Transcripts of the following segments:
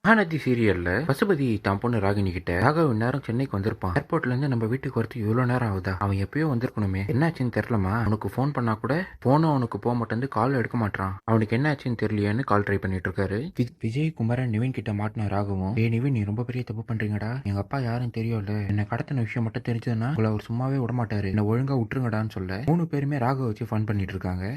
மகாநதி சீரியல்ல பசுபதி தான் பொண்ணு ராகினி கிட்ட ராகவ் நேரம் சென்னைக்கு வந்திருப்பான். ஏர்போர்ட்ல இருந்து நம்ம வீட்டுக்கு வரதுக்கு இவ்வளவு நேரம் ஆகுதா? அவன் எப்பயோ வந்திருக்கணுமே, என்னாச்சுன்னு தெரியலமா? அவனுக்கு போன் பண்ணா கூட போனும் அவனுக்கு போக மாட்டேன், கால் எடுக்க மாட்டான். அவனுக்கு என்ன ஆச்சுன்னு தெரியலையான்னு கால் ட்ரை பண்ணிட்டு இருக்காரு. விஜய் குமரன் நிவின் கிட்ட மாட்டின ராகவும், நிவின் நீ ரொம்ப பெரிய தப்பு பண்றீங்கடா, எங்க அப்பா யாரும் தெரியும்ல, என்ன கடத்தின விஷயம் மட்டும் தெரிஞ்சதுன்னா உங்களை அவர் சும்மாவே விட மாட்டாரு, என்ன ஒழுங்கா விட்டுருங்கடான்னு சொல்ல 3 பேருமே ராகவ வச்சு ஃபன் பண்ணிட்டு இருக்காங்க.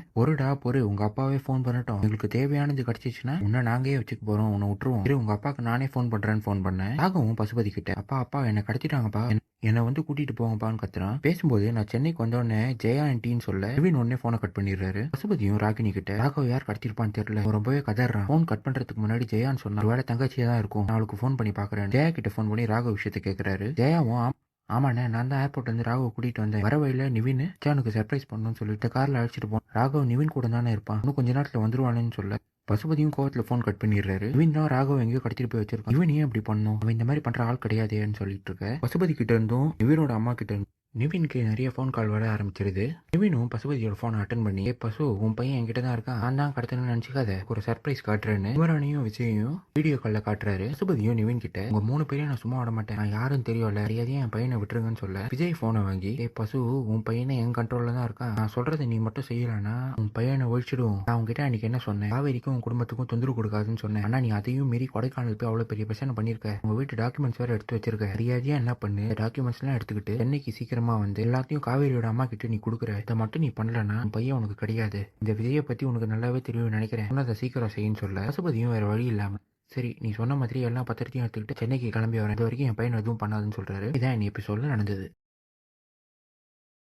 பொறு உங்க அப்பாவே போன் பண்ணட்டும், உங்களுக்கு தேவையானது கிடைச்சிச்சுன்னா உன்னை நாங்கே வச்சுக்க போறோம், உன்னை விட்டுருவோம், உங்க அப்பாக்கு நானே ஃபோன் பண்றேன்னு ஃபோன் பண்ணேன். ராகவும் பசுபதி கிட்ட அப்பா என்னை கடத்திட்டாங்கப்பா, என்னை வந்து கூட்டிட்டு போங்கப்பான்னு கத்துறான். பேசும்போது நான் சென்னைக்கு வந்தோடனே ஜெயா ஆண்டின்னு சொல்ல நிவின் உடனே போனை கட் பண்ணிடுறாரு. பசுபதியும் ராகினி கிட்ட ராகவ் யார் கடத்திருப்பான்னு தெரியல, ரொம்பவே கதறான். போன் கட் பண்றதுக்கு முன்னாடி ஜெயான்னு சொன்னா வேலை தங்கச்சியா தான் இருக்கும், நான் அவளுக்கு ஃபோன் பண்ணி பாக்குறேன். ஜெயா கிட்ட ஃபோன் பண்ணி ராகவ் விஷயத்த கேட்கிறாரு. ஜெயாவும் ஆமாண்ணே, நான் தான் ஏர்போர்ட் வந்து ராகவ் கூட்டிட்டு வந்தேன். வர வழியில நிவின் அவனுக்கு சர்ப்ரைஸ் பண்ணணும்னு சொல்லிட்டு கார்ல அழைச்சிட்டு போன். ராகவ் நிவின் கூட தானே இருப்பான், இன்னும் கொஞ்ச நேரத்துல வந்துருவானேன்னு சொல்ல பசுபதியும் கோவத்துல போன் கட் பண்ணிடுறாரு. இவன் தான் ராகவ் எங்கேயோ கடத்திட்டு போய் வச்சிருக்கான், இவன் ஏன் இப்படி பண்ணும், அவன் இந்த மாதிரி பண்ற ஆள் கிடையாதேன்னு சொல்லிட்டு இருக்க. பசுபதி கிட்ட இருந்தும் இவனோட அம்மா கிட்ட இருந்தும் நிவினுக்கு நிறைய ஃபோன் கால் வர ஆரம்பிச்சிருது. நிவினும் பசுபதியோட ஃபோனை அட்டன் பண்ணி, பசு உன் பையன் என்கிட்ட தான் இருக்கான், நான் தான் கடத்தணும்னு நினைச்சுக்காத, ஒரு சர்ப்ரைஸ் காட்டுறேன்னு குமரனையும் விஜயையும் வீடியோ கால்ல காட்டுறாரு. பசுபதியும் நிவின் கிட்ட உங்க 3 பேரையும் நான் சும்மா விட மாட்டேன், நான் யாரும் தெரியல, அறியாதையும் என் பையனை விட்டுருங்கன்னு சொல்ல விஜய் போனை வாங்கி, பசு உன் பையனை என் கண்ட்ரோல்ல தான் இருக்கான், நான் சொல்றதை நீ மட்டும் செய்யலன்னா உன் பையனை ஒழிச்சிடுவோம். நான் உங்ககிட்ட அன்னைக்கு என்ன சொன்னேன், காவேரிக்கும் உன் குடும்பத்துக்கும் தொந்தரவு கொடுக்காதுன்னு சொன்னேன், ஆனா நீ அதையும் மீறி கொடைக்கானல் போய் அவ்வளவு பெரிய பிரச்சனை பண்ணிருக்க, உங்க வீட்டு டாக்குமெண்ட்ஸ் வேற எடுத்து வச்சிருக்க, அறியாதையா என்ன பண்ணு, டாக்குமெண்ட்ஸ் எல்லாம் எடுத்துக்கிட்டு சென்னைக்கு சீக்கிரமா வந்து எல்லாத்தையும் காவேரியோட அம்மா கிட்ட நீ கொடுக்குற, இதை மட்டும் நீ பண்ணலன்னா உன் பையன் உனக்கு கிடையாது, இந்த விஜயை பத்தி உனக்கு நல்லாவே தெரியும் நினைக்கிறேன், அதை சீக்கிரம் செய்யுன்னு சொல்ல பசுபதியும் வேற வழி இல்லாம சரி நீ சொன்ன மாதிரி எல்லா பத்திரத்தையும் எடுத்துக்கிட்டு சென்னைக்கு கிளம்பி வரேன், இது வரைக்கும் என் பையன் எதுவும் பண்ணாதுன்னு சொல்றாரு. இதான் என் எபிசோட்ல நடந்தது.